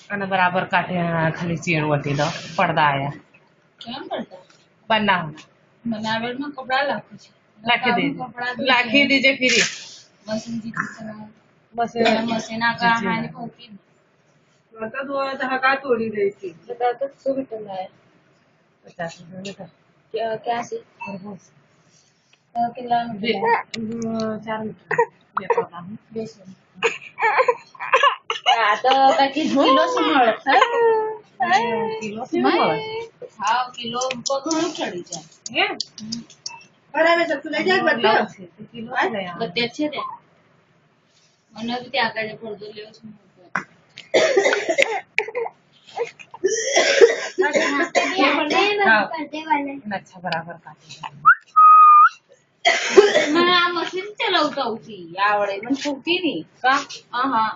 અને બરાબર કાઢે ખાલી ચીણ વટી દો પડદા આયા કેમ પડતા બનાવ બનાવેલમાં કપડા લાખું છે લાખી દીજે ફીરી મશીન જીતી ચલાવ મશીન મશીન આકા હાની પહોંચી તો દો धागा तोड़ी गई थी बता तो 100 मीटर लाया 50 मीटर क्या से किला 4 मीटर ये पता हूँ तो बाकी किलो से મળે किलो से મળે હા કિલો ઉપર ઘણું ચડી જાય હે બરાબર તો તું લઈ જા બધું કિલો છે બધે છે ને મને બી ત્યાં આગળ પડદો લેવો છે अच्छा बराबर काटे મને આ મશીન ચલાવતા આવતી આવડે મને ફૂટી નહીં का હા